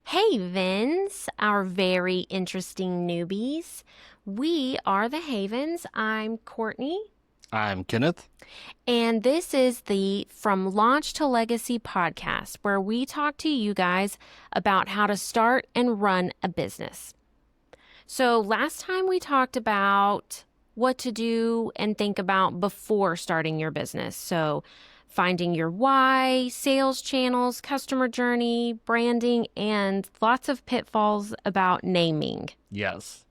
Hey, Vins, our very interesting newbies. We are the Havens. I'm Courtney. I'm Kenneth. And this is the From Launch to Legacy podcast, where we talk to you guys about how to start and run a business. So last time we talked about what to do and think about before starting your business. So finding your why, sales channels, customer journey, branding, and lots of pitfalls about naming. Yes.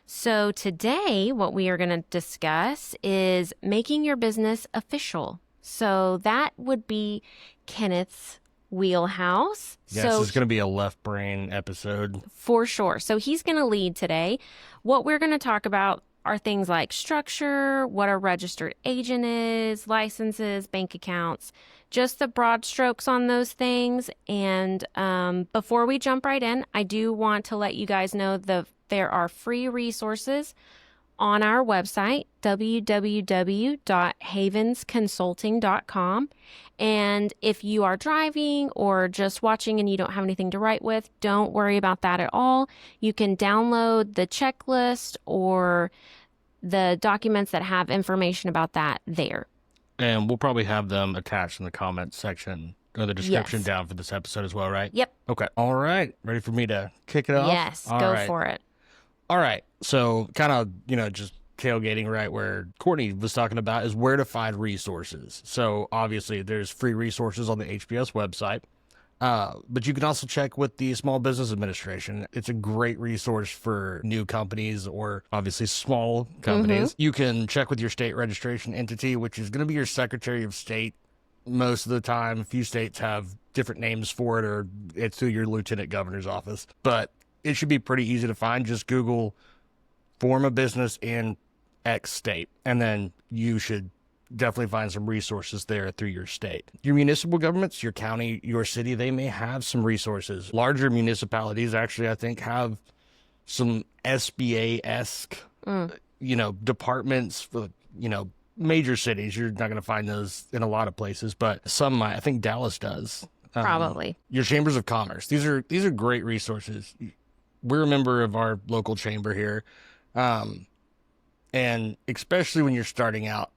So today, what we are going to discuss is making your business official. So that would be Kenneth's wheelhouse. Yes, so it's going to be a left brain episode. For sure. So he's going to lead today. What we're going to talk about are things like structure, what a registered agent is, licenses, bank accounts, just the broad strokes on those things. And before we jump right in, I do want to let you guys know there are free resources on our website, www.havensconsulting.com. And if you are driving or just watching and you don't have anything to write with, don't worry about that at all. You can download the checklist or the documents that have information about that there. And we'll probably have them attached in the comments section or the description down for this episode as well, right? Yep. Okay. All right. Ready for me to kick it off? Yes, go for it. All right. So kind of, just tailgating right where Courtney was talking about is where to find resources. So obviously there's free resources on the HBS website, but you can also check with the Small Business Administration. It's a great resource for new companies or obviously small companies. Mm-hmm. You can check with your state registration entity, which is going to be your Secretary of State most of the time. A few states have different names for it, or it's through your Lieutenant Governor's office, but it should be pretty easy to find. Just Google form of business in X state, and then you should definitely find some resources there through your state. Your municipal governments, your county, your city, they may have some resources. Larger municipalities actually, I think, have some SBA-esque, departments for, major cities. You're not going to find those in a lot of places, but some might. I think Dallas does. Probably. Your chambers of commerce. These are great resources. We're a member of our local chamber here. And especially when you're starting out,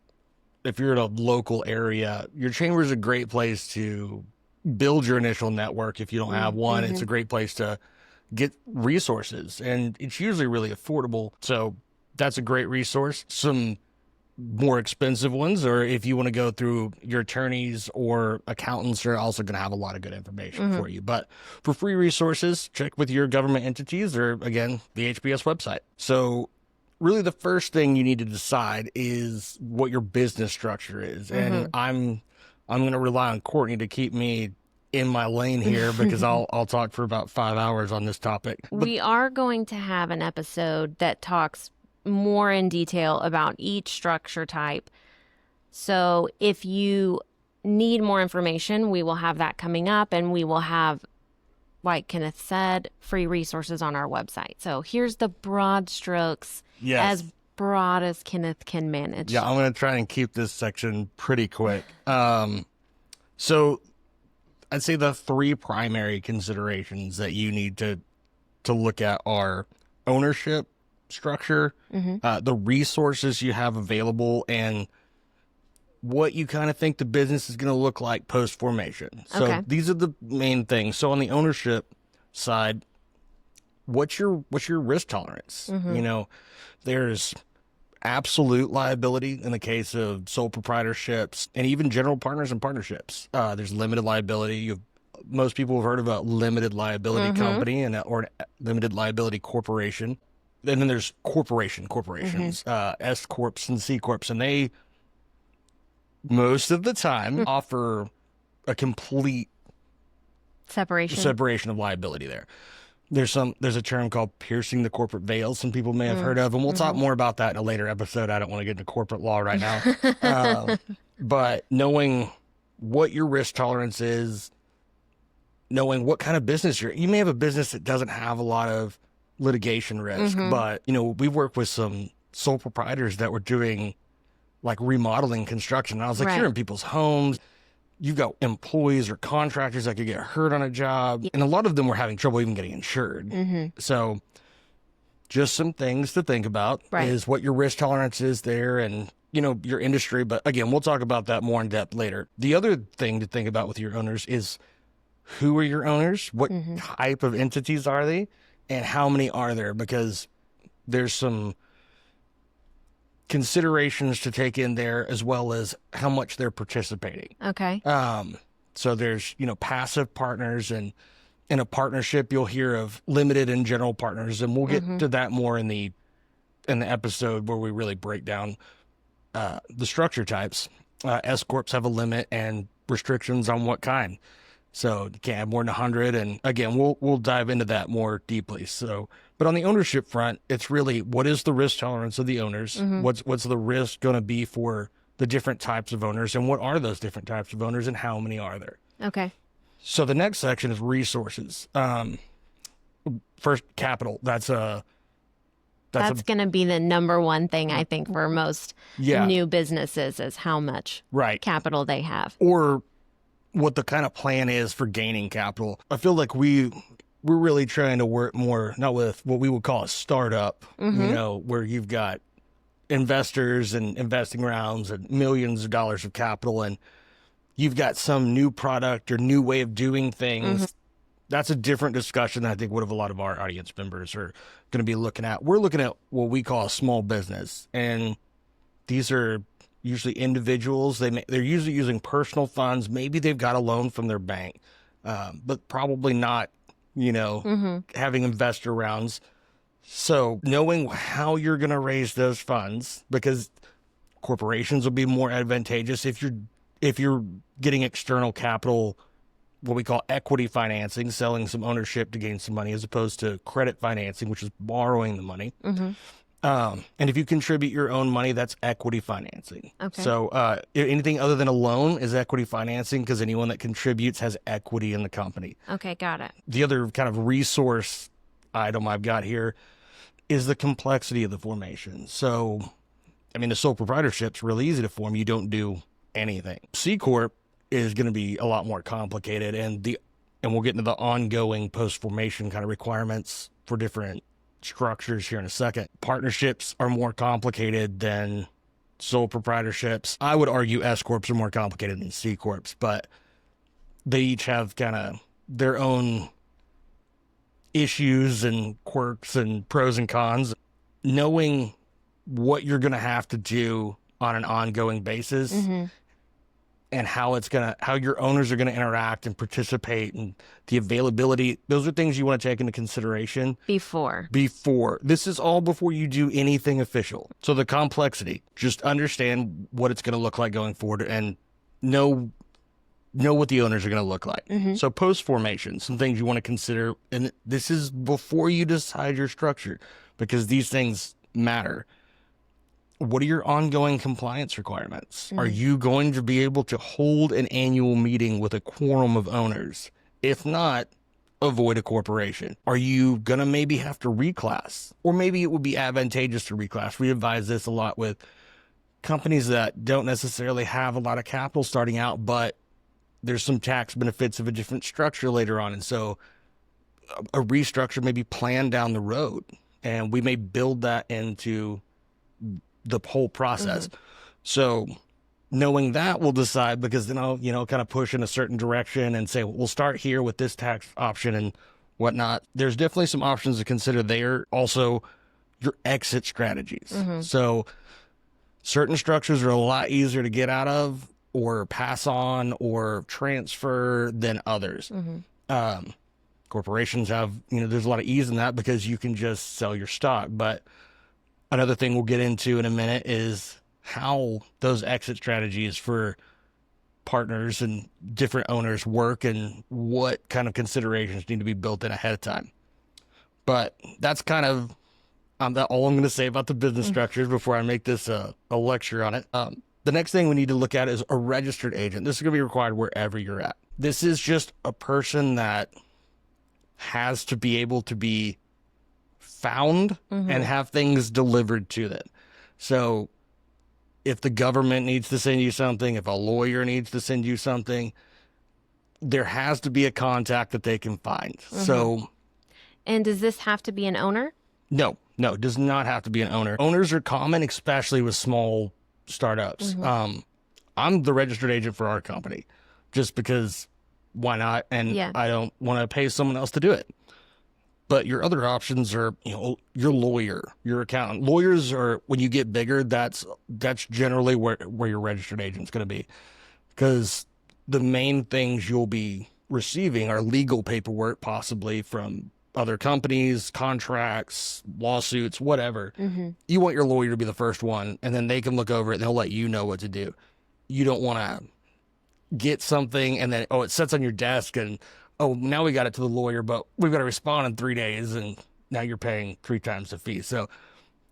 if you're in a local area, your chamber is a great place to build your initial network. If you don't have one, it's a great place to get resources, and it's usually really affordable. So that's a great resource. Some more expensive ones, or if you want to go through your attorneys or accountants, are also going to have a lot of good information for you. But for free resources, check with your government entities or, again, the HBS website. So really the first thing you need to decide is what your business structure is. And I'm going to rely on Courtney to keep me in my lane here because I'll talk for about 5 hours on this topic. We are going to have an episode that talks more in detail about each structure type. So if you need more information, we will have that coming up, and we will have, like Kenneth said, free resources on our website. So here's the broad strokes, as broad as Kenneth can manage. Yeah, I'm going to try and keep this section pretty quick. So I'd say the three primary considerations that you need to look at are ownership structure, the resources you have available, and what you kind of think the business is going to look like post-formation. So these are the main things. So on the ownership side, what's your risk tolerance? There's absolute liability in the case of sole proprietorships and even general partners and partnerships. There's limited liability. Most people have heard of a limited liability company or limited liability corporation. And then there's corporations, S Corps and C Corps, and they most of the time offer a complete separation of liability there. There's a term called piercing the corporate veil some people may have heard of, and we'll talk more about that in a later episode. I don't want to get into corporate law right now. But knowing what your risk tolerance is, knowing what kind of business you may have a business that doesn't have a lot of litigation risk, but, we work with some sole proprietors that were doing like remodeling construction. And I was like, you're in people's homes. You've got employees or contractors that could get hurt on a job. And a lot of them were having trouble even getting insured. So just some things to think about is what your risk tolerance is there and, your industry. But again, we'll talk about that more in depth later. The other thing to think about with your owners is who are your owners? What type of entities are they? And how many are there? Because there's some considerations to take in there as well as how much they're participating. Okay. So there's, passive partners, and in a partnership, you'll hear of limited and general partners. And we'll get to that more in the episode where we really break down the structure types. S Corps have a limit and restrictions on what kind. So you can't have more than 100. And again, we'll dive into that more deeply. So, but on the ownership front, it's really what is the risk tolerance of the owners? What's the risk going to be for the different types of owners, and what are those different types of owners, and how many are there? Okay. So the next section is resources. First, capital. That's going to be the number one thing, I think, for most new businesses is how much capital they have. Or what the kind of plan is for gaining capital. I feel like we're really trying to work more, not with what we would call a startup, where you've got investors and investing rounds and millions of dollars of capital, and you've got some new product or new way of doing things. That's a different discussion than I think what a lot of our audience members are going to be looking at. We're looking at what we call a small business, and these are usually individuals. They're usually using personal funds. Maybe they've got a loan from their bank, but probably not, having investor rounds. So knowing how you're going to raise those funds, because corporations will be more advantageous if you're getting external capital, what we call equity financing, selling some ownership to gain some money, as opposed to credit financing, which is borrowing the money. And if you contribute your own money, that's equity financing. Okay. So anything other than a loan is equity financing, because anyone that contributes has equity in the company. Okay, got it. The other kind of resource item I've got here is the complexity of the formation. So, the sole proprietorship's really easy to form. You don't do anything. C Corp is going to be a lot more complicated, and we'll get into the ongoing post-formation kind of requirements for different structures here in a second. Partnerships are more complicated than sole proprietorships. I would argue S Corps are more complicated than C Corps, but they each have kind of their own issues and quirks and pros and cons. Knowing what you're going to have to do on an ongoing basis and how your owners are going to interact and participate, and the availability, those are things you want to take into consideration before. This is all before you do anything official. So the complexity, just understand what it's going to look like going forward, and know what the owners are going to look like. So post formation, some things you want to consider, and this is before you decide your structure, because these things matter. What are your ongoing compliance requirements? Are you going to be able to hold an annual meeting with a quorum of owners? If not, avoid a corporation. Are you going to maybe have to reclass? Or maybe it would be advantageous to reclass. We advise this a lot with companies that don't necessarily have a lot of capital starting out, but there's some tax benefits of a different structure later on. And so a restructure may be planned down the road, and we may build that into the whole process. So knowing that, we'll decide, because then I'll, kind of push in a certain direction and say, we'll start here with this tax option and whatnot. There's definitely some options to consider there. Also, your exit strategies. So certain structures are a lot easier to get out of or pass on or transfer than others. Corporations have, there's a lot of ease in that because you can just sell your stock. But another thing we'll get into in a minute is how those exit strategies for partners and different owners work, and what kind of considerations need to be built in ahead of time. But that's kind of all I'm going to say about the business structures before I make this a lecture on it. The next thing we need to look at is a registered agent. This is going to be required wherever you're at. This is just a person that has to be able to be found and have things delivered to them. So if the government needs to send you something, if a lawyer needs to send you something, there has to be a contact that they can find. So, and does this have to be an owner? No, it does not have to be an owner. Owners are common, especially with small startups. I'm the registered agent for our company just because why not? And I don't want to pay someone else to do it. But your other options are, your lawyer, your accountant. Lawyers are, when you get bigger, that's generally where your registered agent's going to be. Because the main things you'll be receiving are legal paperwork, possibly from other companies, contracts, lawsuits, whatever. You want your lawyer to be the first one, and then they can look over it and they'll let you know what to do. You don't want to get something and then, it sits on your desk and, now we got it to the lawyer, but we've got to respond in 3 days, and now you're paying 3 times the fee. So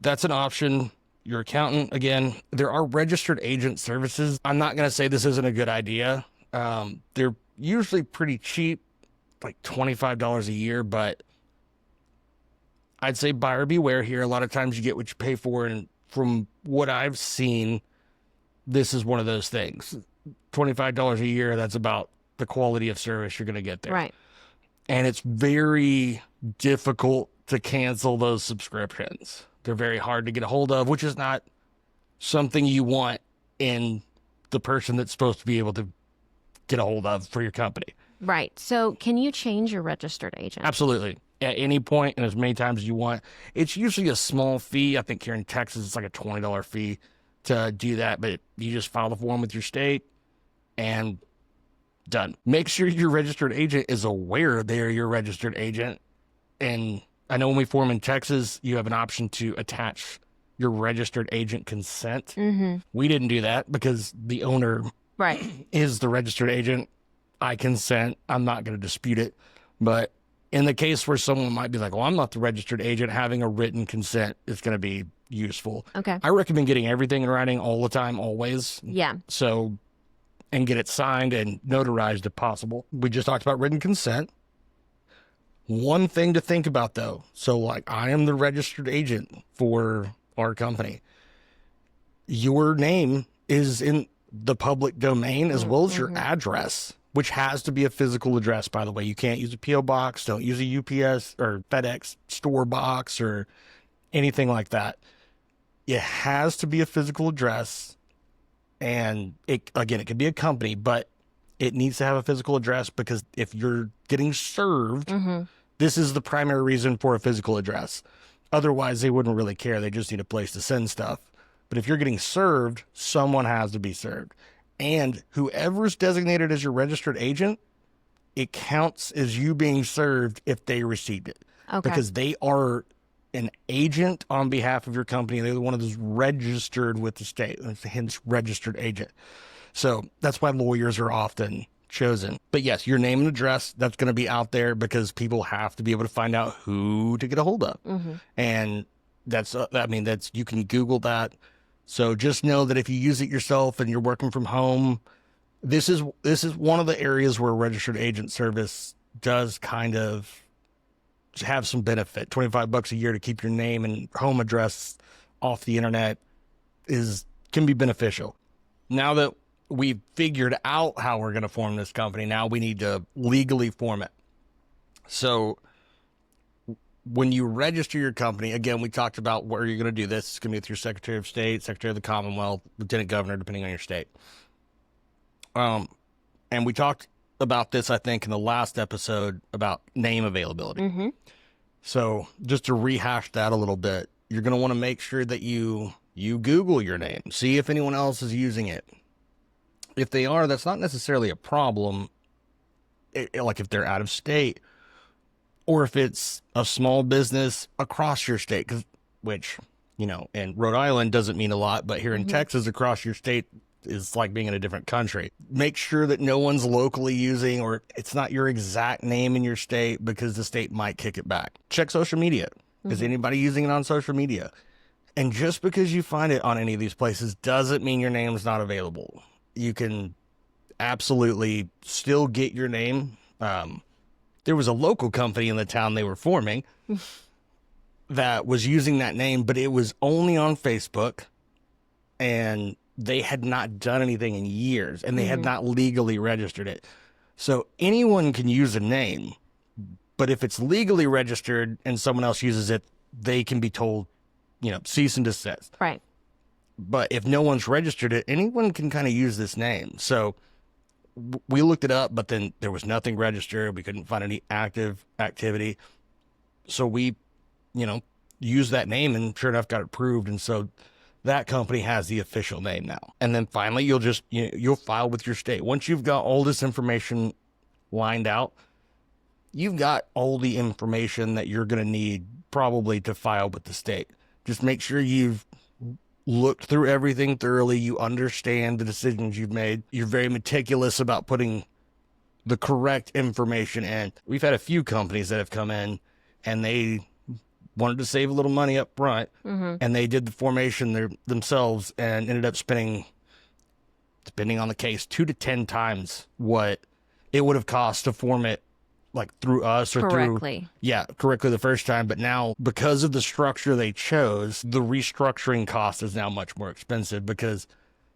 that's an option. Your accountant, again, there are registered agent services. I'm not going to say this isn't a good idea. They're usually pretty cheap, like $25 a year, but I'd say buyer beware here. A lot of times you get what you pay for, and from what I've seen, this is one of those things. $25 a year, that's about the quality of service you're going to get there. Right. And it's very difficult to cancel those subscriptions. They're very hard to get a hold of, which is not something you want in the person that's supposed to be able to get a hold of for your company. Right. So can you change your registered agent? Absolutely. At any point and as many times as you want. It's usually a small fee. I think here in Texas, it's like a $20 fee to do that, but you just file the form with your state and done. Make sure your registered agent is aware they're your registered agent. And I know when we form in Texas, you have an option to attach your registered agent consent. We didn't do that because the owner is the registered agent. I consent. I'm not going to dispute it. But in the case where someone might be like, well, I'm not the registered agent, having a written consent is going to be useful. Okay. I recommend getting everything in writing all the time, always. Yeah. So, and get it signed and notarized if possible. We just talked about written consent. One thing to think about though, so like I am the registered agent for our company. Your name is in the public domain as well as your address, which has to be a physical address, by the way. You can't use a P.O. box, don't use a UPS or FedEx store box or anything like that. It has to be a physical address. And it could be a company, but it needs to have a physical address because if you're getting served, this is the primary reason for a physical address. Otherwise, they wouldn't really care. They just need a place to send stuff. But if you're getting served, someone has to be served. And whoever's designated as your registered agent, it counts as you being served if they received it. Okay. Because they are an agent on behalf of your company. They're the one that's registered with the state, hence registered agent. So that's why lawyers are often chosen. But yes, your name and address, that's going to be out there because people have to be able to find out who to get a hold of. And that's you can Google that. So just know that if you use it yourself and you're working from home, this is one of the areas where registered agent service does kind of have some benefit. $25 a year to keep your name and home address off the internet can be beneficial. Now that we've figured out how we're going to form this company, now we need to legally form it. So when you register your company, again, we talked about where you're going to do this. It's going to be with your Secretary of State, Secretary of the Commonwealth, Lieutenant Governor, depending on your state. And we talked about this, I think, in the last episode about name availability. So just to rehash that a little bit, you're going to want to make sure that you Google your name, see if anyone else is using it. If they are, that's not necessarily a problem. Like if they're out of state or if it's a small business across your state, which, in Rhode Island doesn't mean a lot, but here in Texas, across your state is like being in a different country. Make sure that no one's locally using, or it's not your exact name in your state because the state might kick it back. Check social media. Is anybody using it on social media? And just because you find it on any of these places doesn't mean your name's not available. You can absolutely still get your name. There was a local company in the town they were forming that was using that name, but it was only on Facebook, and they had not done anything in years, and they had not legally registered it. So anyone can use a name, but if it's legally registered and someone else uses it, they can be told, cease and desist. Right. But if no one's registered it, anyone can kind of use this name. So we looked it up, but then there was nothing registered. We couldn't find any active activity. So we, used that name, and sure enough got it approved. And so that company has the official name now. And then finally, you'll file with your state. Once you've got all this information lined out, you've got all the information that you're going to need probably to file with the state. Just make sure you've looked through everything thoroughly. You understand the decisions you've made. You're very meticulous about putting the correct information in. We've had a few companies that have come in and they wanted to save a little money up front, and they did the formation themselves and ended up spending, depending on the case, 2 to 10 times what it would have cost to form it like through us or correctly the first time. But now, because of the structure they chose, the restructuring cost is now much more expensive, because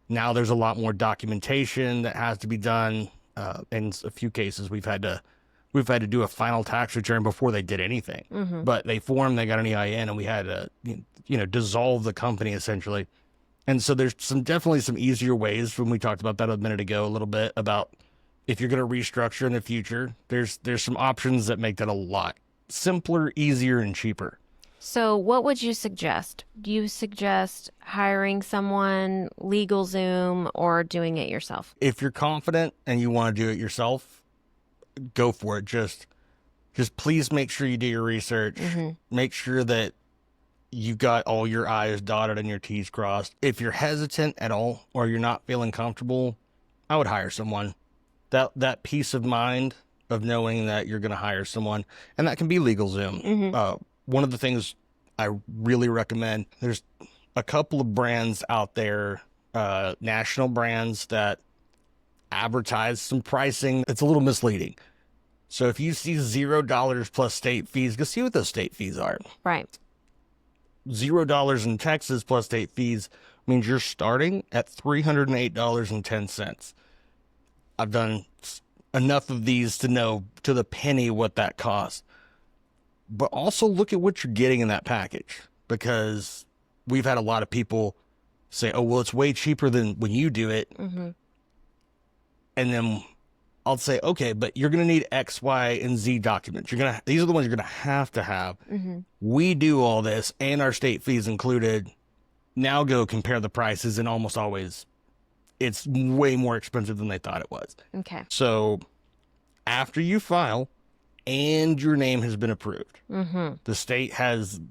now there's a lot more documentation that has to be done. In a few cases, we've had to do a final tax return before they did anything. But they formed, they got an EIN, and we had to dissolve the company essentially. And so there's definitely some easier ways, when we talked about that a minute ago a little bit, about if you're going to restructure in the future, there's some options that make that a lot simpler, easier, and cheaper. So what would you suggest? Do you suggest hiring someone, LegalZoom, or doing it yourself? If you're confident and you want to do it yourself, go for it. Just please make sure you do your research. Make sure that you've got all your I's dotted and your T's crossed. If you're hesitant at all, or you're not feeling comfortable, I would hire someone. That peace of mind of knowing that you're going to hire someone, and that can be LegalZoom. One of the things I really recommend, there's a couple of brands out there, national brands, that advertise some pricing. It's a little misleading. So if you see $0 plus state fees, go see what those state fees are. Right. $0 in Texas plus state fees means you're starting at $308.10. I've done enough of these to know to the penny what that costs. But also look at what you're getting in that package, because we've had a lot of people say, oh, well, it's way cheaper than when you do it. And then I'll say, okay, but you're going to need X, Y, and Z documents. These are the ones you're going to have. We do all this, and our state fees included. Now go compare the prices, and almost always it's way more expensive than they thought it was. Okay. So after you file and your name has been approved, the state has,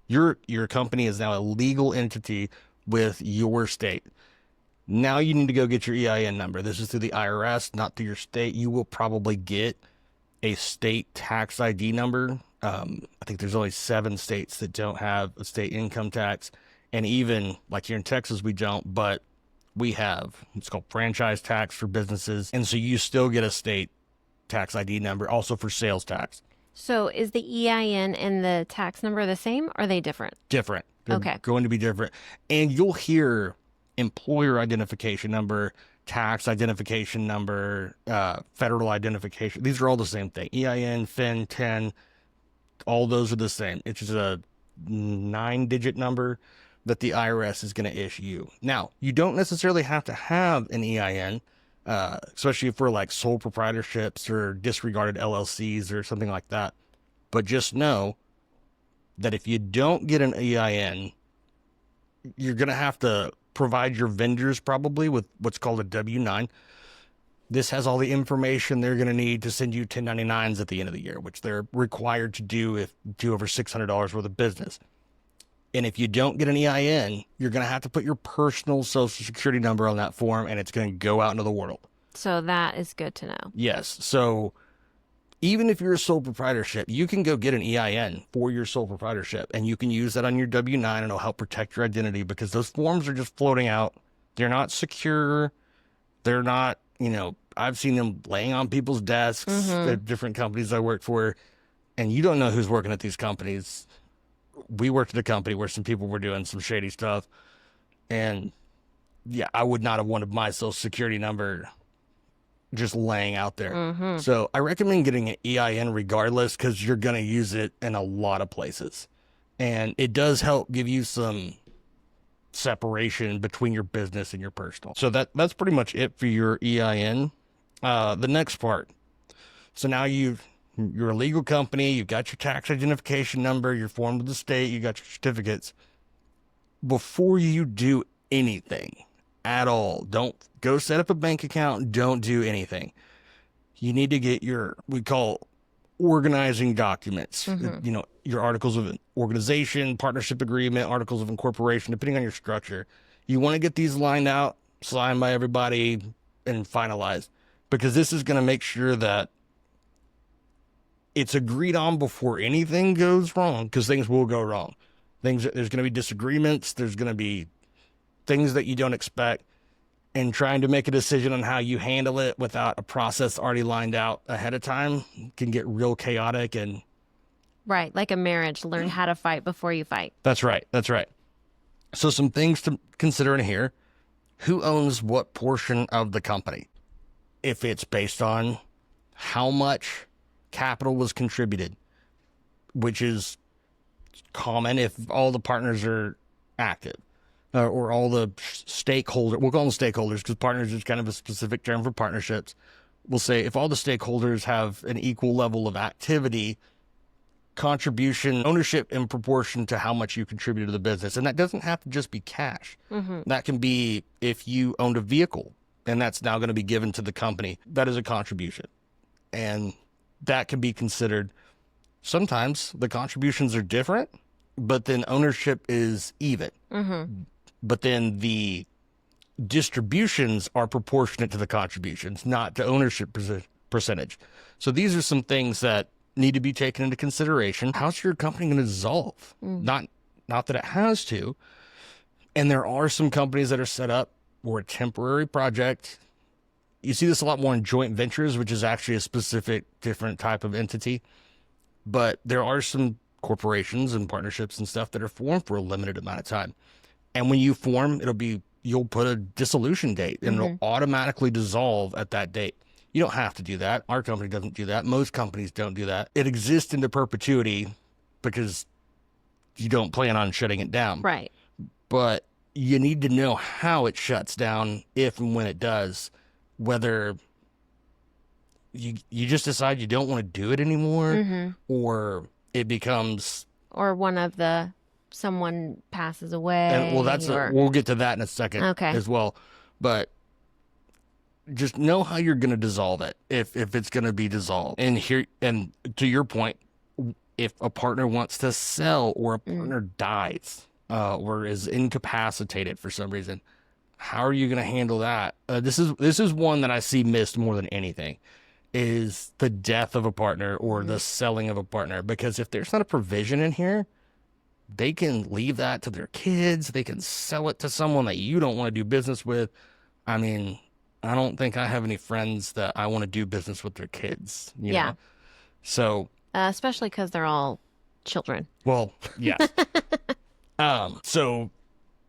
your company is now a legal entity with your state. Now you need to go get your EIN number. This is through the IRS, not through your state. You will probably get a state tax ID number. I think there's only 7 states that don't have a state income tax. And even like here in Texas, we don't, but we have. It's called franchise tax for businesses. And so you still get a state tax ID number, also for sales tax. So is the EIN and the tax number the same, or are they different? Different. They're Okay. going to be different. And you'll hear employer identification number, tax identification number, federal identification. These are all the same thing. EIN, FIN, TIN, all those are the same. It's just a 9-digit number that the IRS is going to issue you. Now, you don't necessarily have to have an EIN, especially for like sole proprietorships or disregarded LLCs or something like that. But just know that if you don't get an EIN, you're going to have to provide your vendors probably with what's called a W-9. This has all the information they're going to need to send you 1099s at the end of the year, which they're required to do if you do over $600 worth of business. And if you don't get an EIN, you're going to have to put your personal social security number on that form, and it's going to go out into the world. So that is good to know. Yes. So even if you're a sole proprietorship, you can go get an EIN for your sole proprietorship, and you can use that on your W-9, and it'll help protect your identity, because those forms are just floating out. They're not secure. They're not I've seen them laying on people's desks at different companies I worked for, and you don't know who's working at these companies. We worked at a company where some people were doing some shady stuff, and yeah, I would not have wanted my social security number just laying out there. So I recommend getting an EIN regardless, because you're going to use it in a lot of places. And it does help give you some separation between your business and your personal. So that's pretty much it for your EIN. The next part. So now you're a legal company, you've got your tax identification number, you're formed with the state, you got your certificates. Before you do anything at all, don't go set up a bank account, don't do anything. You need to get we call organizing documents, your articles of organization, partnership agreement, articles of incorporation, depending on your structure. You want to get these lined out, signed by everybody, and finalized, because this is going to make sure that it's agreed on before anything goes wrong, because things will go wrong. There's going to be disagreements. There's going to be things that you don't expect, and trying to make a decision on how you handle it without a process already lined out ahead of time can get real chaotic. And right, like a marriage, learn how to fight before you fight. That's right. So some things to consider in here: who owns what portion of the company? If it's based on how much capital was contributed, which is common if all the partners are active. Or all the stakeholders, we'll call them stakeholders because partners is kind of a specific term for partnerships. We'll say if all the stakeholders have an equal level of activity, contribution, ownership in proportion to how much you contribute to the business. And that doesn't have to just be cash. That can be if you owned a vehicle and that's now going to be given to the company. That is a contribution. And that can be considered. Sometimes the contributions are different, but then ownership is even. But then the distributions are proportionate to the contributions, not to ownership percentage. So these are some things that need to be taken into consideration. How's your company going to dissolve? Not that it has to. And there are some companies that are set up for a temporary project. You see this a lot more in joint ventures, which is actually a specific different type of entity. But there are some corporations and partnerships and stuff that are formed for a limited amount of time. And when you form, you'll put a dissolution date, and it'll automatically dissolve at that date. You don't have to do that. Our company doesn't do that. Most companies don't do that. It exists into perpetuity because you don't plan on shutting it down. Right. But you need to know how it shuts down, if and when it does, whether you just decide you don't want to do it anymore, or it becomes... Or someone passes away. And, well, we'll get to that in a second as well. But just know how you're going to dissolve it, if it's going to be dissolved. And to your point, if a partner wants to sell, or a partner dies, or is incapacitated for some reason, how are you going to handle that? This is one that I see missed more than anything, is the death of a partner or the selling of a partner. Because if there's not a provision in here, they can leave that to their kids. They can sell it to someone that you don't want to do business with. I mean, I don't think I have any friends that I want to do business with their kids. You know? So, especially because they're all children. Well, yeah. So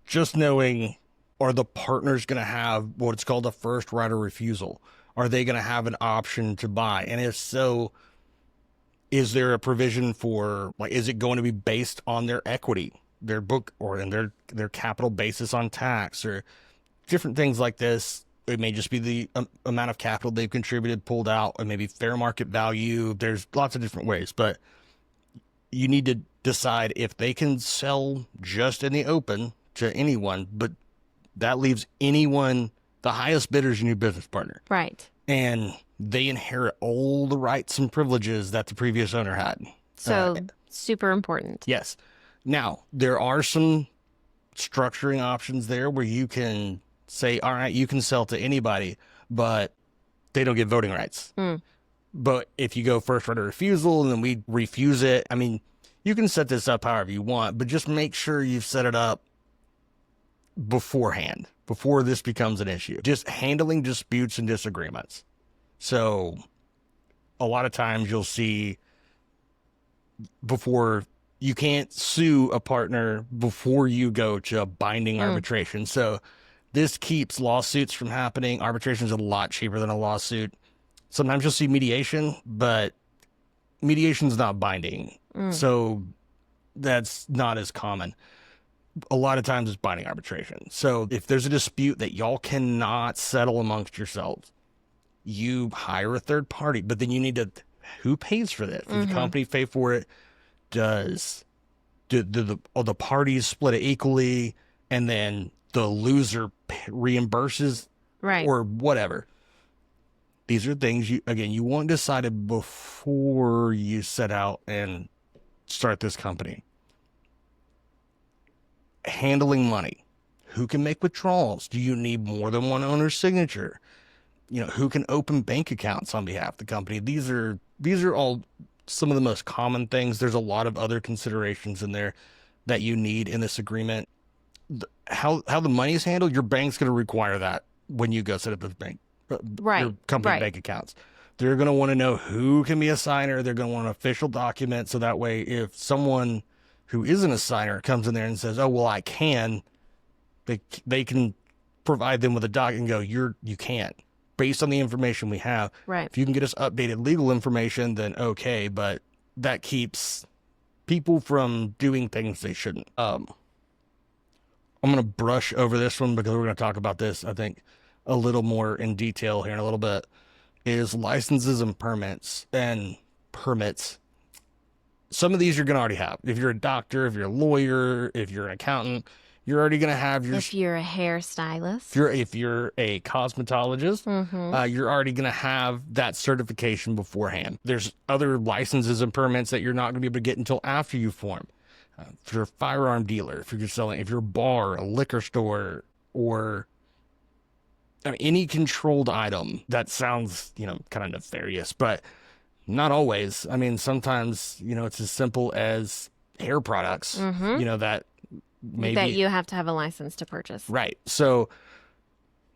just knowing, are the partners going to have what's called a first right of refusal? Are they going to have an option to buy? And if so, is there a provision for, is it going to be based on their equity, their book, or in their capital basis on tax, or different things like this? It may just be the amount of capital they've contributed, pulled out, or maybe fair market value. There's lots of different ways, but you need to decide if they can sell just in the open to anyone, but that leaves anyone, the highest bidder is your new business partner. Right. And they inherit all the rights and privileges that the previous owner had. So super important. Yes. Now, there are some structuring options there where you can say, all right, you can sell to anybody, but they don't get voting rights. But if you go first right of refusal and then we refuse it, I mean, you can set this up however you want, but just make sure you've set it up beforehand, before this becomes an issue. Just handling disputes and disagreements. So a lot of times you'll see before you can't sue a partner before you go to a binding arbitration. So this keeps lawsuits from happening. Arbitration is a lot cheaper than a lawsuit. Sometimes you'll see mediation, but mediation's not binding. So that's not as common. A lot of times it's binding arbitration. So if there's a dispute that y'all cannot settle amongst yourselves, you hire a third party, but then you need to, who pays for this? Does the company pay for it? Do the parties split it equally, and then the loser reimburses, Right. or whatever? These are things you want decided before you set out and start this company. Handling money. Who can make withdrawals? Do you need more than one owner's signature? Who can open bank accounts on behalf of the company? These are all some of the most common things. There's a lot of other considerations in there that you need in this agreement. How the money is handled, your bank's going to require that when you go set up this bank, your company bank accounts. They're going to want to know who can be a signer. They're going to want an official document, so that way if someone who isn't a signer comes in there and says, oh, well, I can, they can provide them with a doc and go, you can't. Based on the information we have. Right. If you can get us updated legal information, then okay, but that keeps people from doing things they shouldn't. I'm going to brush over this one because we're going to talk about this, I think, a little more in detail here in a little bit, is licenses and permits. Some of these you're going to already have. If you're a doctor, if you're a lawyer, if you're an accountant, you're already going to have your... If you're a hairstylist. If you're a cosmetologist, you're already going to have that certification beforehand. There's other licenses and permits that you're not going to be able to get until after you form. If you're a firearm dealer, if you're a bar, a liquor store, or any controlled item. That sounds, kind of nefarious, but not always. I mean, sometimes, it's as simple as hair products, that maybe that you have to have a license to purchase. Right. So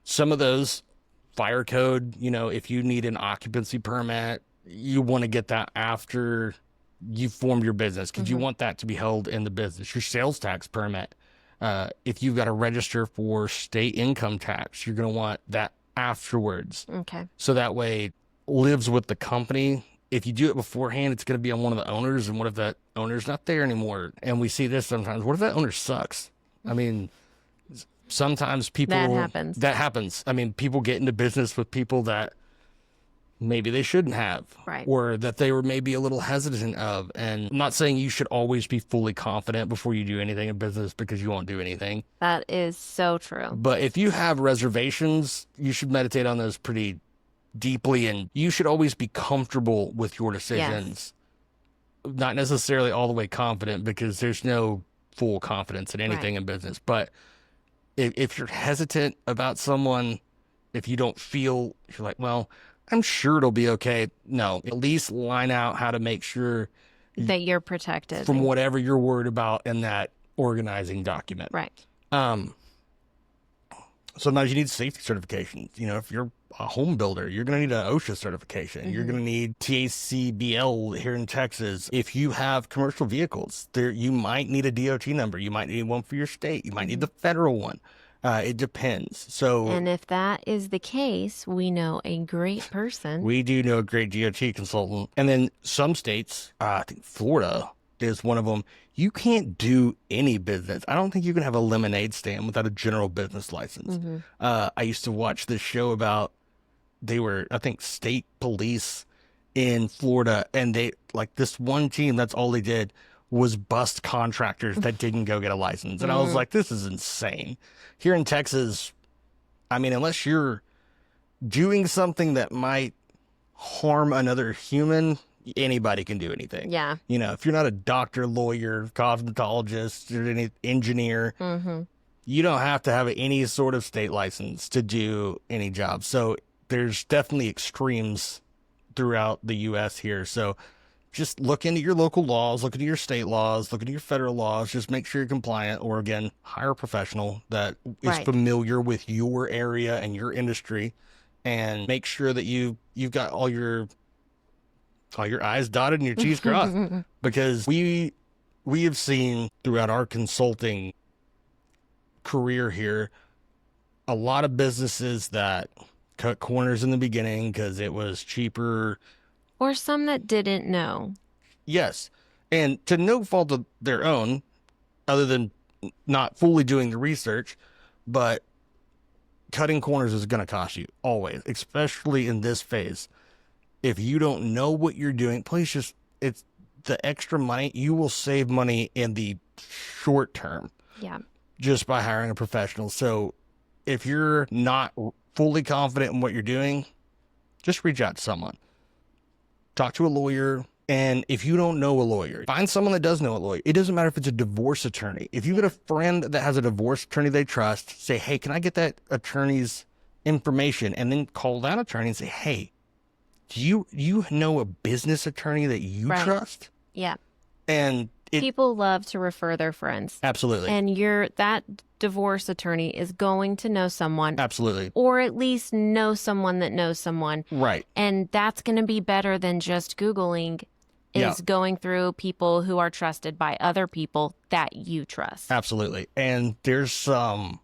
some of those, fire code, if you need an occupancy permit, you want to get that after you formed your business, because you want that to be held in the business. Your sales tax permit, if you've got to register for state income tax, you're going to want that afterwards. Okay. So that way it lives with the company. If you do it beforehand, it's going to be on one of the owners. And what if that owner's not there anymore? And we see this sometimes. What if that owner sucks? I mean, sometimes people... That happens. I mean, people get into business with people that maybe they shouldn't have. Right. Or that they were maybe a little hesitant of. And I'm not saying you should always be fully confident before you do anything in business, because you won't do anything. That is so true. But if you have reservations, you should meditate on those pretty deeply, and you should always be comfortable with your decisions. Yes. Not necessarily all the way confident, because there's no full confidence in anything in business. But if you're hesitant about someone, if you don't feel, you're like, well, I'm sure it'll be okay. No, at least line out how to make sure that you're protected from whatever you're worried about in that organizing document. Right. Sometimes you need safety certifications. If you're a home builder, you're going to need an OSHA certification. You're going to need TACBL here in Texas. If you have commercial vehicles, you might need a DOT number. You might need one for your state. You might need the federal one. It depends. And if that is the case, we know a great person. We do know a great DOT consultant. And then some states, I think Florida is one of them, you can't do any business. I don't think you can have a lemonade stand without a general business license. I used to watch this show about, they were, I think, state police in Florida, and they, like, this one team, that's all they did was bust contractors that didn't go get a license. And I was like, this is insane. Here in Texas, I mean, unless you're doing something that might harm another human, anybody can do anything. Yeah. If you're not a doctor, lawyer, cosmetologist, or any engineer, you don't have to have any sort of state license to do any job. So there's definitely extremes throughout the U.S. here. So just look into your local laws, look into your state laws, look into your federal laws, just make sure you're compliant, or again, hire a professional that is Right. familiar with your area and your industry, and make sure that you've got all your I's dotted and your T's crossed. Because we have seen throughout our consulting career here a lot of businesses that cut corners in the beginning because it was cheaper. Or some that didn't know. Yes. And to no fault of their own, other than not fully doing the research, but cutting corners is going to cost you always, especially in this phase. If you don't know what you're doing, please it's the extra money. You will save money in the short term. Yeah. Just by hiring a professional. So if you're not fully confident in what you're doing, just reach out to someone. Talk to a lawyer. And if you don't know a lawyer, find someone that does know a lawyer. It doesn't matter if it's a divorce attorney. If you get a friend that has a divorce attorney they trust, say, hey, can I get that attorney's information? And then call that attorney and say, hey, do you know a business attorney that you trust? Yeah. And people love to refer their friends. Absolutely. And that divorce attorney is going to know someone. Absolutely. Or at least know someone that knows someone. Right. And that's going to be better than just Googling, is going through people who are trusted by other people that you trust. Absolutely. And there's some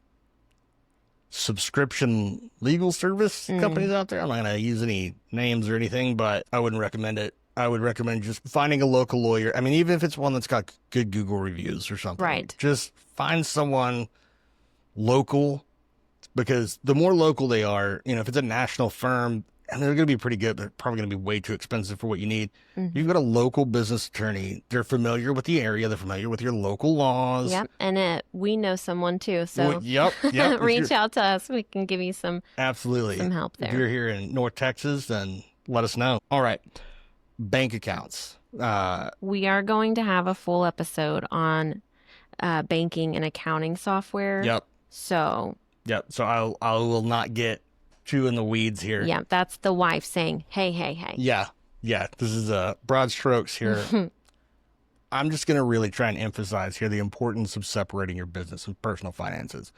subscription legal service companies out there. I'm not going to use any names or anything, but I wouldn't recommend it. I would recommend just finding a local lawyer. I mean, even if it's one that's got good Google reviews or something. Right. Just find someone local, because the more local they are, if it's a national firm, and they're going to be pretty good, but they're probably going to be way too expensive for what you need. You've got a local business attorney. They're familiar with the area. They're familiar with your local laws. Yep. And we know someone too. So yep. Reach out to us. We can give you some help there. If you're here in North Texas, then let us know. All right. Bank accounts. We are going to have a full episode on banking and accounting software. Yep. So I will not get too in the weeds here. Yeah, that's the wife saying, hey. Yeah. This is broad strokes here. I'm just going to really try and emphasize here the importance of separating your business and personal finances.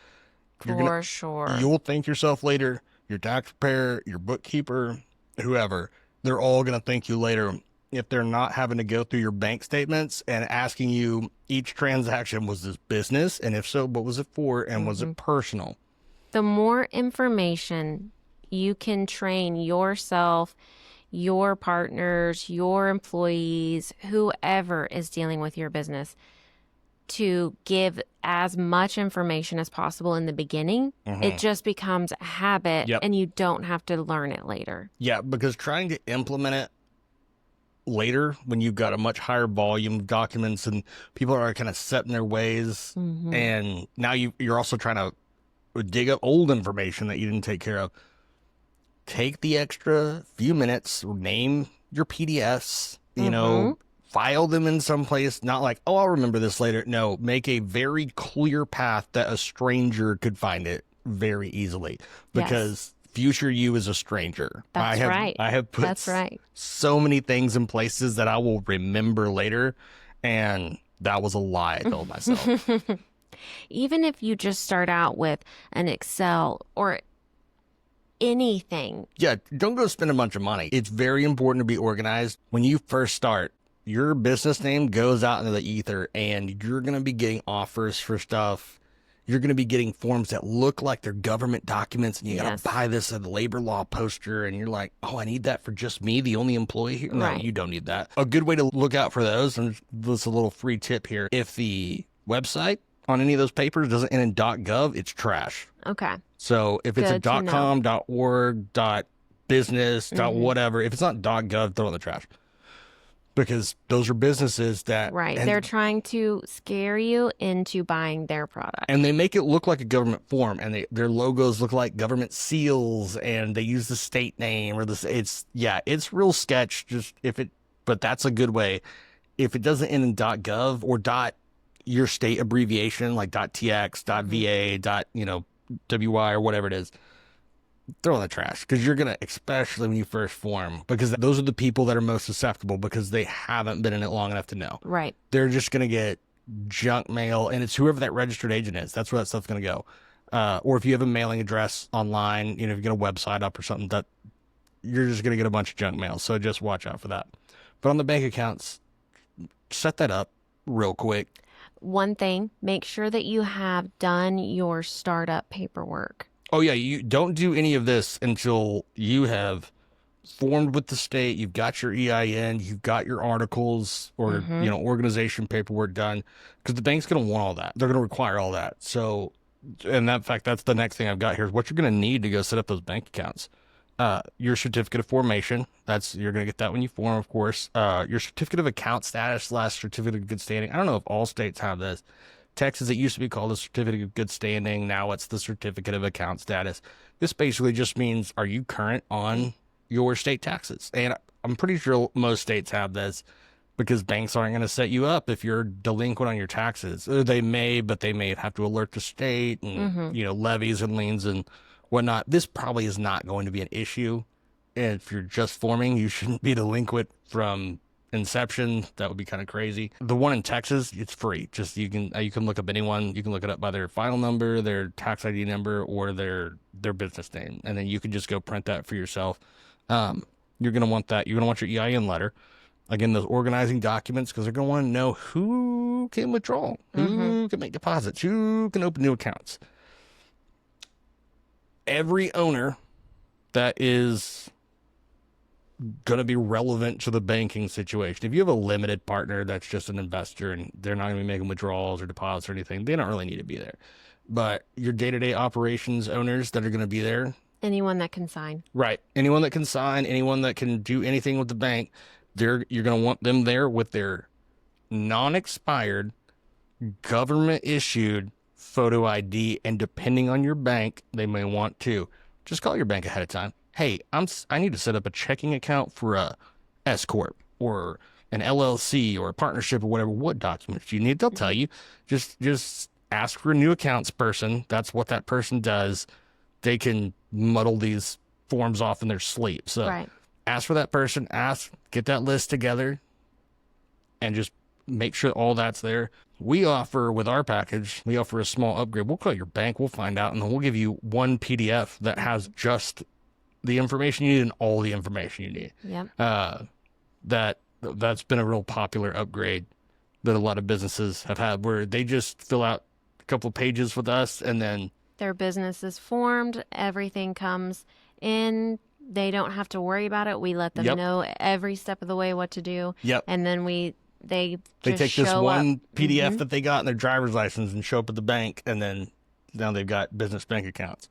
For sure. You'll thank yourself later. Your tax preparer, your bookkeeper, whoever, they're all going to thank you later if they're not having to go through your bank statements and asking you each transaction, was this business? And if so, what was it for? And was it personal? The more information you can train yourself, your partners, your employees, whoever is dealing with your business, to give as much information as possible in the beginning, it just becomes a habit and you don't have to learn it later. Yeah, because trying to implement it later when you've got a much higher volume of documents and people are kind of set in their ways, and now you're also trying to dig up old information that you didn't take care of. Take the extra few minutes, name your PDFs, file them in some place, not like, oh, I'll remember this later. No, make a very clear path that a stranger could find it very easily, because future you is a stranger. That's right. I have put so many things in places that I will remember later, and that was a lie I told myself. Even if you just start out with an Excel or anything. Yeah, don't go spend a bunch of money. It's very important to be organized. When you first start, your business name goes out into the ether, and you're going to be getting offers for stuff. You're going to be getting forms that look like they're government documents, and you got to buy this at a labor law poster, and you're like, oh, I need that for just me, the only employee here? No, you don't need that. A good way to look out for those, and this is a little free tip here, if the website on any of those papers doesn't end in .gov, it's trash. Okay. So if it's a .com, .org, .business, .whatever, if it's not .gov, throw it in the trash. Because those are businesses that... Right. They're trying to scare you into buying their product. And they make it look like a government form, and their logos look like government seals, and they use the state name or it's real sketch. But that's a good way. If it doesn't end in .gov or your state abbreviation like .tx, .va, .wy or whatever it is, throw in the trash because you're gonna, especially when you first form, because those are the people that are most susceptible because they haven't been in it long enough to know. Right. They're just gonna get junk mail, and it's whoever that registered agent is. That's where that stuff's gonna go. Or if you have a mailing address online, if you get a website up or something, that you're just gonna get a bunch of junk mail. So just watch out for that. But on the bank accounts, set that up real quick. One thing, make sure that you have done your startup paperwork. Oh yeah, you don't do any of this until you have formed with the state, you've got your EIN, you've got your articles or organization paperwork done, because the bank's going to want all that. They're going to require all that. So, and that fact, that's the next thing I've got here is what you're going to need to go set up those bank accounts. Your certificate of formation, you're going to get that when you form, of course. Your certificate of account status / certificate of good standing. I don't know if all states have this. Texas, it used to be called a certificate of good standing. Now it's the certificate of account status. This basically just means, are you current on your state taxes? And I'm pretty sure most states have this because banks aren't going to set you up if you're delinquent on your taxes. They may, but they may have to alert the state and, levies and liens and whatnot. This probably is not going to be an issue. And if you're just forming, you shouldn't be delinquent from inception. That would be kind of crazy. The one in Texas, it's free. Just you can look up anyone. You can look it up by their file number, their tax ID number, or their business name, and then you can just go print that for yourself. You're gonna want that. You're gonna want your EIN letter. Again, those organizing documents, because they're gonna want to know who can withdraw, who can make deposits, who can open new accounts. Every owner that is going to be relevant to the banking situation. If you have a limited partner that's just an investor and they're not going to be making withdrawals or deposits or anything, they don't really need to be there. But your day-to-day operations owners that are going to be there. Anyone that can sign. Right. Anyone that can sign, anyone that can do anything with the bank, you're going to want them there with their non-expired, government-issued photo ID. And depending on your bank, they may want to. Just call your bank ahead of time. Hey, I need to set up a checking account for a S Corp or an LLC or a partnership or whatever. What documents you need? They'll tell you. Just ask for a new accounts person. That's what that person does. They can muddle these forms off in their sleep. So ask for that person. Get that list together, and just make sure all that's there. We offer, with our package, we offer a small upgrade. We'll call your bank. We'll find out, and then we'll give you one PDF that has just the information you need and all the information you need. Yep. That's been a real popular upgrade that a lot of businesses have had, where they just fill out a couple of pages with us, and then their business is formed. Everything comes in. They don't have to worry about it. We let them know every step of the way what to do. Yep. And then they take this one up. PDF that they got in their driver's license and show up at the bank, and then now they've got business bank accounts.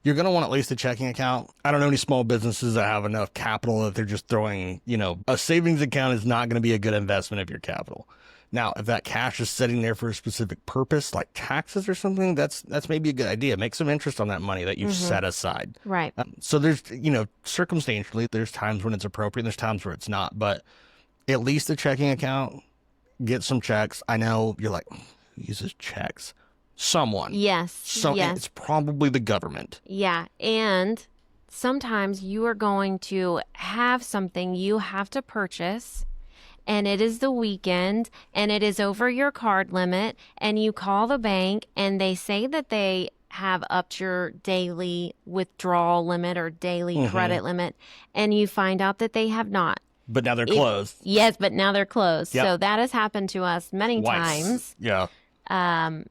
You're going to want at least a checking account. I don't know any small businesses that have enough capital that they're just throwing, a savings account is not going to be a good investment of your capital. Now, if that cash is sitting there for a specific purpose, like taxes or something, that's maybe a good idea. Make some interest on that money that you've set aside. Right. So there's, circumstantially, there's times when it's appropriate, and there's times where it's not, but at least a checking account, get some checks. I know you're like, who uses checks? Someone. Yes. It's probably the government. Yeah. And sometimes you are going to have something you have to purchase, and it is the weekend, and it is over your card limit, and you call the bank, and they say that they have upped your daily withdrawal limit or daily credit limit, and you find out that they have not. But now they're closed. Yes, but now they're closed. Yep. So that has happened to us many times. Yeah.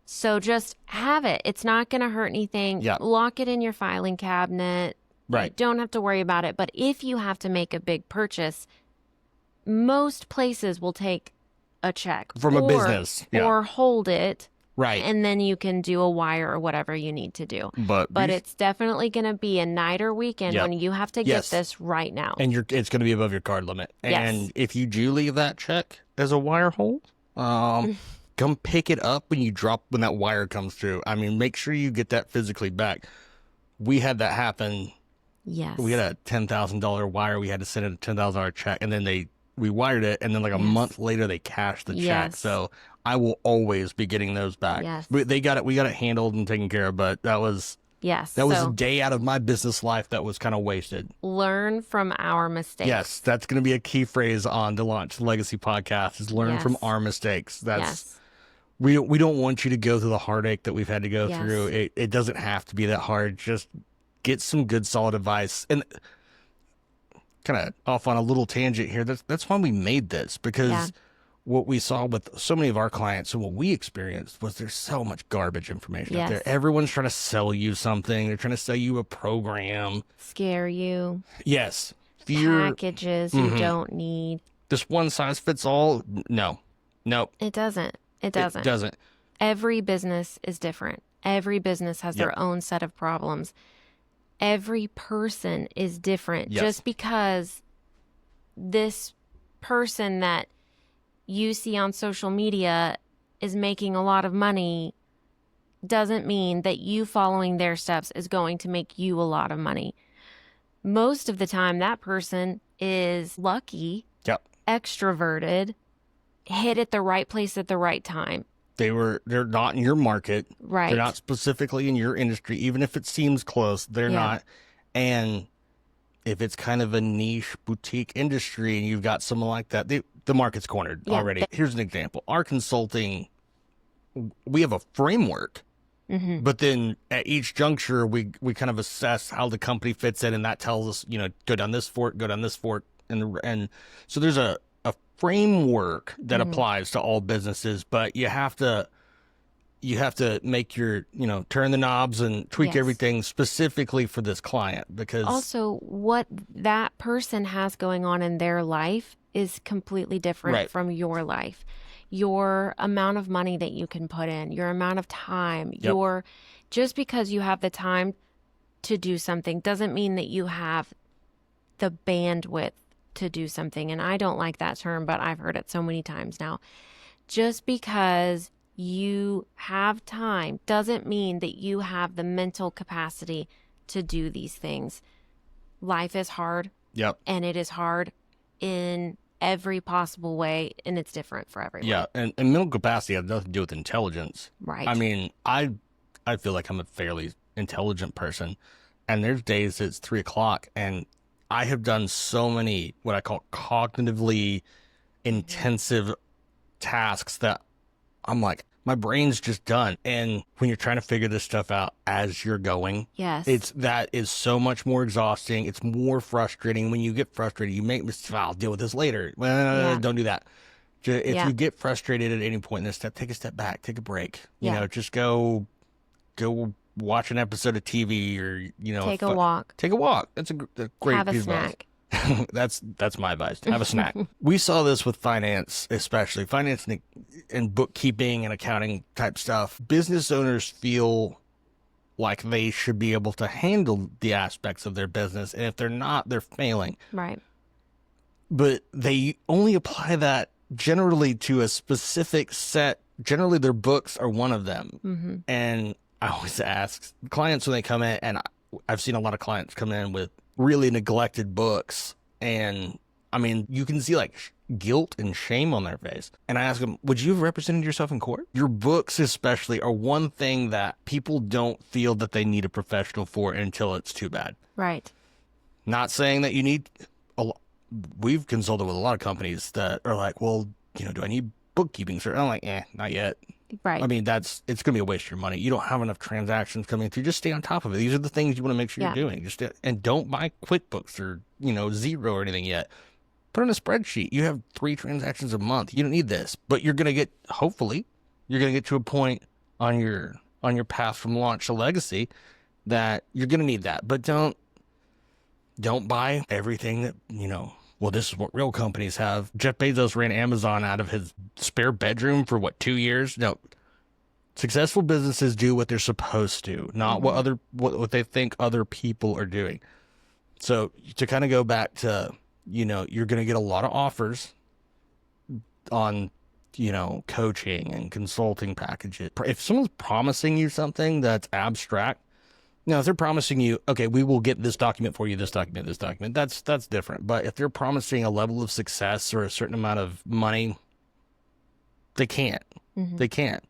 So just have it. It's not going to hurt anything. Yep. Lock it in your filing cabinet. Right. You don't have to worry about it. But if you have to make a big purchase, most places will take a check from a business. Yeah. Or hold it. Right. And then you can do a wire or whatever you need to do. But it's definitely going to be a night or weekend when you have to get this right now. And it's going to be above your card limit. And if you do leave that check as a wire hold, come pick it up when that wire comes through. I mean, make sure you get that physically back. We had that happen. Yes. We had a $10,000 wire. We had to send in a $10,000 check, and then we wired it, and then like a month later they cashed the check. So I will always be getting those back. Yes. We got it handled and taken care of, but that was Yes. That was So a day out of my business life that was kind of wasted. learn from our mistakes. Yes, that's going to be a key phrase on the Launch the Legacy podcast is learn from Yes. our mistakes. That's Yes. we don't want you to go through the heartache that we've had to go Yes. through. It doesn't have to be that hard. Just get some good solid advice. And kind of off on a little tangent here. That's why we made this, because Yeah. what we saw with so many of our clients and what we experienced was there's so much garbage information out there. Yes. Everyone's trying to sell you something. They're trying to sell you a program. Scare you. Yes. Fear. Packages you don't need. This one size fits all. No. It doesn't. It doesn't. It doesn't. Every business is different. Every business has their own set of problems. Every person is different. Yes. Just because this person that you see on social media is making a lot of money doesn't mean that you following their steps is going to make you a lot of money. Most of the time, that person is lucky, Yep. extroverted, hit at the right place at the right time. They're not in your market. Right. They're not specifically in your industry. Even if it seems close, they're not. And if it's kind of a niche boutique industry and you've got someone like that, the market's cornered already. Here's an example. Our consulting, we have a framework, but then at each juncture, we kind of assess how the company fits in, and that tells us, go down this fork, go down this fork. And so there's a framework that applies to all businesses, but you have to make your, turn the knobs and tweak everything specifically for this client, because also what that person has going on in their life is completely different from your life. Your amount of money that you can put in, your amount of time, just because you have the time to do something doesn't mean that you have the bandwidth to do something. And I don't like that term, but I've heard it so many times now. Just because you have time doesn't mean that you have the mental capacity to do these things. Life is hard. Yep. And it is hard in every possible way, and it's different for everyone. Yeah, and mental capacity has nothing to do with intelligence. Right. I mean, I feel like I'm a fairly intelligent person, and there's days it's 3:00, and I have done so many what I call cognitively intensive tasks that I'm like, my brain's just done. And when you're trying to figure this stuff out as you're going, that is so much more exhausting. It's more frustrating. When you get frustrated, you make mistakes. I'll deal with this later. Well, don't do that. If you get frustrated at any point in this step, take a step back, take a break. Just go watch an episode of TV, or take a walk. Take a walk. That's a great Have a piece of snack. advice. That's my advice. Have a snack. We saw this with finance, especially finance and bookkeeping and accounting type stuff. Business owners feel like they should be able to handle the aspects of their business, and if they're not, they're failing. Right. But they only apply that generally to a specific set. Generally, their books are one of them. And I always ask clients when they come in, and I've seen a lot of clients come in with really neglected books. And I mean, you can see like guilt and shame on their face. And I ask them, would you have represented yourself in court? Your books especially are one thing that people don't feel that they need a professional for until it's too bad. Right. Not saying that you need we've consulted with a lot of companies that are like, well, do I need bookkeeping, sir? I'm like, not yet. Right. I mean, it's going to be a waste of your money. You don't have enough transactions coming through. Just stay on top of it. These are the things you want to make sure you're doing. And don't buy QuickBooks or, Xero or anything yet. Put on a spreadsheet. You have 3 transactions a month. You don't need this, but hopefully you're going to get to a point on your path from launch to legacy that you're going to need that. But don't buy everything that, well, this is what real companies have. Jeff Bezos ran Amazon out of his spare bedroom for 2 years? No. Successful businesses do what they're supposed to, not what they think other people are doing. So to kind of go back to, you're going to get a lot of offers on, coaching and consulting packages. If someone's promising you something that's abstract, if they're promising you, okay, we will get this document for you, this document, that's different. But if they're promising a level of success or a certain amount of money, they can't. They can't.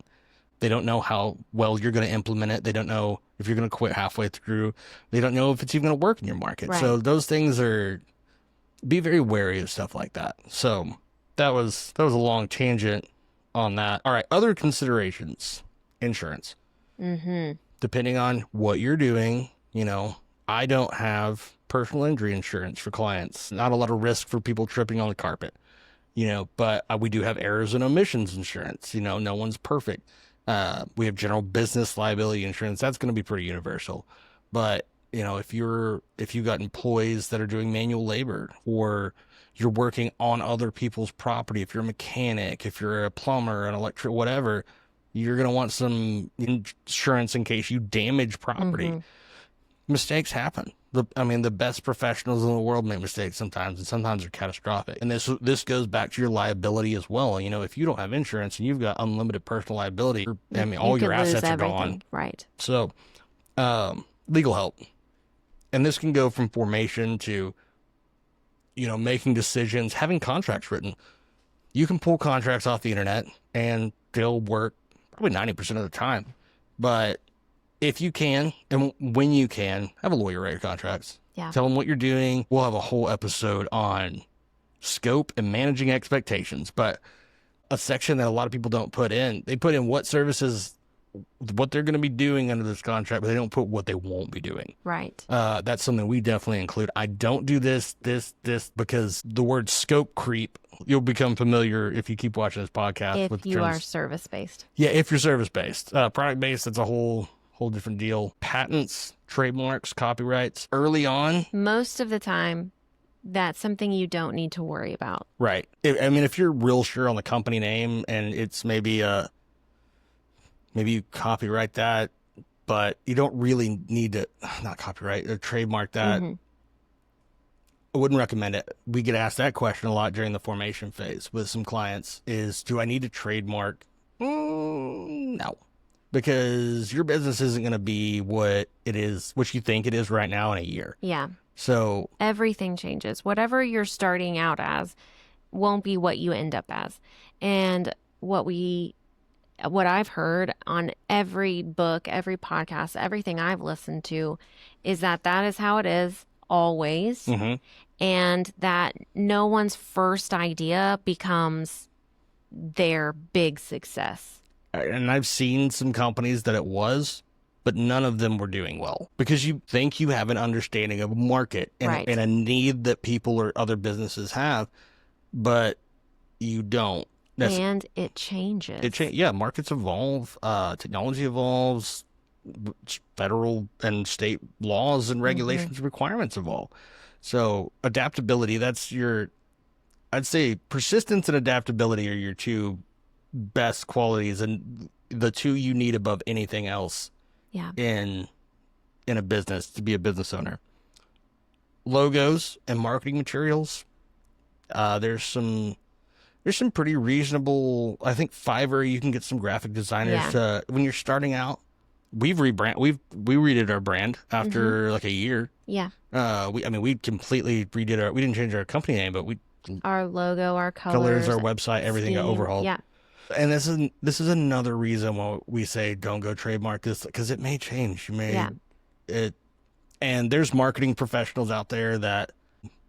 They don't know how well you're going to implement it. They don't know if you're going to quit halfway through. They don't know if it's even going to work in your market. Right. So those things be very wary of stuff like that. So that was a long tangent on that. All right, other considerations. Insurance. Mm-hmm. Depending on what you're doing, I don't have personal injury insurance for clients. Not a lot of risk for people tripping on the carpet, but we do have errors and omissions insurance. No one's perfect. We have general business liability insurance. That's going to be pretty universal. But, if you've got employees that are doing manual labor, or you're working on other people's property, if you're a mechanic, if you're a plumber, an electric, whatever, you're going to want some insurance in case you damage property. Mm-hmm. Mistakes happen. The best professionals in the world make mistakes sometimes, and sometimes they're catastrophic. And this goes back to your liability as well. If you don't have insurance and you've got unlimited personal liability, all your assets are gone. Right. So, legal help. And this can go from formation to, making decisions, having contracts written. You can pull contracts off the internet and they'll work probably 90% of the time. But if you can, and when you can, have a lawyer write your contracts. Yeah. Tell them what you're doing. We'll have a whole episode on scope and managing expectations. But a section that a lot of people don't put in, they put in what services, what they're going to be doing under this contract, but they don't put what they won't be doing. Right. That's something we definitely include. I don't do this, because the word scope creep, you'll become familiar if you keep watching this podcast. If you are service-based. Yeah, if you're service-based. Product-based, that's a whole different deal. Patents, trademarks, copyrights. Early on, most of the time, that's something you don't need to worry about. Right. If you're real sure on the company name and it's maybe you copyright that, but you don't really need to, not copyright or trademark that. Mm-hmm. I wouldn't recommend it. We get asked that question a lot during the formation phase with some clients is, do I need to trademark? No, because your business isn't going to be what it is, what you think it is right now in a year. Yeah. So everything changes. Whatever you're starting out as won't be what you end up as. And what I've heard on every book, every podcast, everything I've listened to is that is how it is always. Mm-hmm. And that no one's first idea becomes their big success. And I've seen some companies that it was, but none of them were doing well because you think you have an understanding of a market and, right. and a need that people or other businesses have, but you don't. And it changes. Markets evolve, technology evolves, federal and state laws and regulations and requirements evolve. So adaptability, I'd say persistence and adaptability are your two best qualities and the two you need above anything else in a business to be a business owner. Logos and marketing materials. There's some pretty reasonable, I think Fiverr, you can get some graphic designers when you're starting out. We redid our brand after like a year. Yeah. We completely redid we didn't change our company name, but our logo, our colors, our website, everything got overhauled. Yeah. And this is another reason why we say don't go trademark this, because it may change. And there's marketing professionals out there that,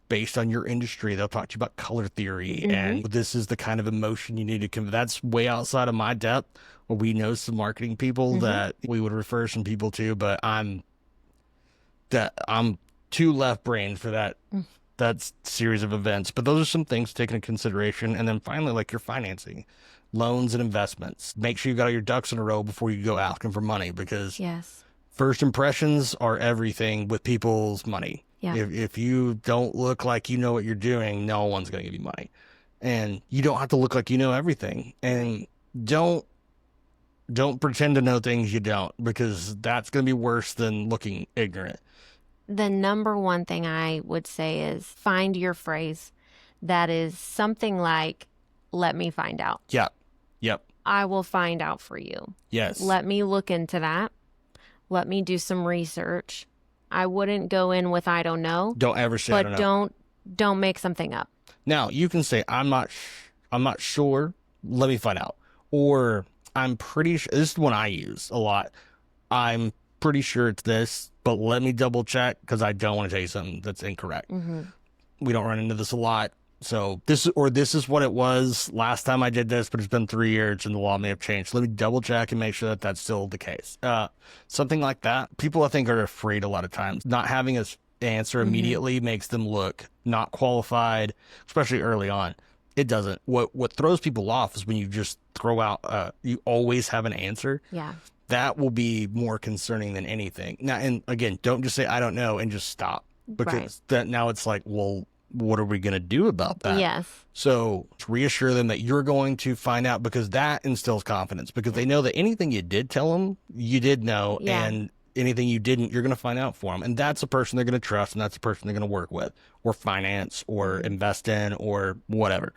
based on your industry, they'll talk to you about color theory and this is the kind of emotion you need to convey. That's way outside of my depth. Well, we know some marketing people that we would refer some people to, but I'm too left brained for that series of events. But those are some things taken into consideration. And then finally, like your financing, loans and investments. Make sure you've got all your ducks in a row before you go asking for money, because first impressions are everything with people's money. Yeah. If you don't look like you know what you're doing, no one's going to give you money. And you don't have to look like you know everything. And don't pretend to know things you don't, because that's going to be worse than looking ignorant. The number one thing I would say is find your phrase that is something like, let me find out. Yep. I will find out for you. Yes. Let me look into that. Let me do some research. I wouldn't go in with I don't know. Don't ever say I don't know. But don't make something up. Now, you can say I'm not sure. Let me find out. Or I'm pretty sure. This is one I use a lot. I'm pretty sure it's this, but let me double check because I don't want to tell you something that's incorrect. We don't run into this a lot. So this is what it was last time I did this, but it's been 3 years and the law may have changed. Let me double check and make sure that that's still the case. Something like that. People, I think, are afraid a lot of times. Not having an answer immediately makes them look not qualified, especially early on. It doesn't. What throws people off is when you just throw out, you always have an answer. Yeah. That will be more concerning than anything. Now, and again, don't just say, I don't know, and just stop. Because that now it's like, well, what are we going to do about that? Yes. So reassure them that you're going to find out, because that instills confidence, because they know that anything you did tell them, you did know, and anything you didn't, you're going to find out for them. And that's a person they're going to trust, and that's a person they're going to work with or finance or invest in or whatever.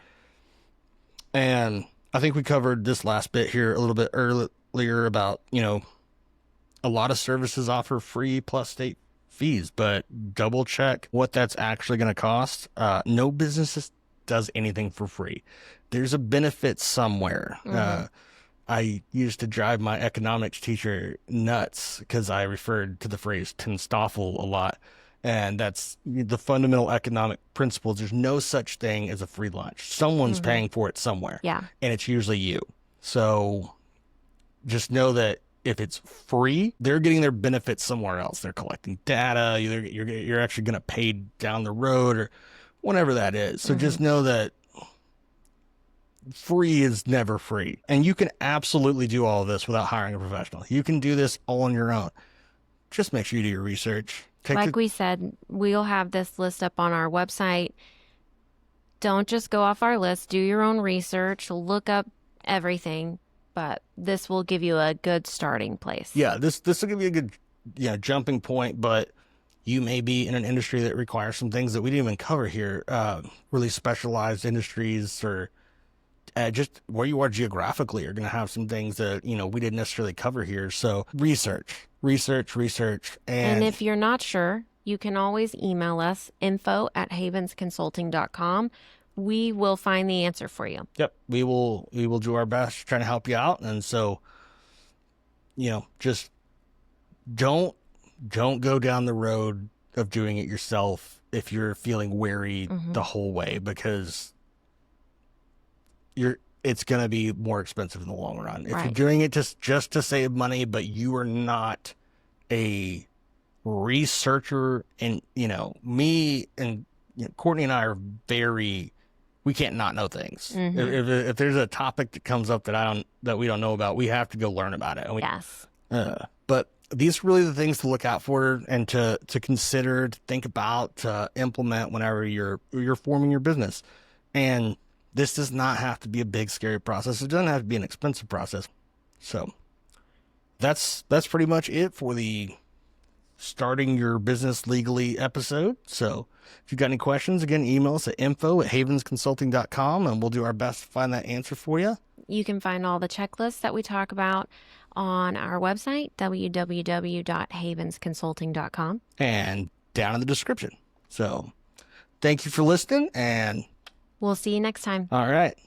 And I think we covered this last bit here a little bit earlier about, a lot of services offer free plus state fees, but double check what that's actually going to cost. No business does anything for free. There's a benefit somewhere. I used to drive my economics teacher nuts because I referred to the phrase Tinstoffel a lot. And that's the fundamental economic principles. There's no such thing as a free lunch. Someone's paying for it somewhere. Yeah. And it's usually you. So just know that if it's free, they're getting their benefits somewhere else. They're collecting data. You're actually going to pay down the road or whatever that is. So just know that free is never free. And you can absolutely do all of this without hiring a professional. You can do this all on your own. Just make sure you do your research. We said, we'll have this list up on our website. Don't just go off our list. Do your own research. Look up everything. But this will give you a good starting place. Yeah, this will give you a good jumping point, but you may be in an industry that requires some things that we didn't even cover here, really specialized industries, or just where you are geographically are going to have some things that, we didn't necessarily cover here. So research. And if you're not sure, you can always email us, info@havensconsulting.com. We will find the answer for you. Yep. We will do our best trying to help you out. And so, just don't go down the road of doing it yourself if you're feeling wary the whole way, because it's going to be more expensive in the long run. If you're doing it just to save money, but you are not a researcher, and, me and Courtney and I are we can't not know things. If there's a topic that comes up that we don't know about, we have to go learn about it. Yes. But these are really the things to look out for and to consider, to think about, to implement whenever you're forming your business. And this does not have to be a big, scary process. It doesn't have to be an expensive process. So that's pretty much it for the starting your business legally episode. So if you've got any questions, again, email us at info@havensconsulting.com, and we'll do our best to find that answer for you. You can find all the checklists that we talk about on our website, www.havensconsulting.com. And down in the description. So thank you for listening, and we'll see you next time. All right.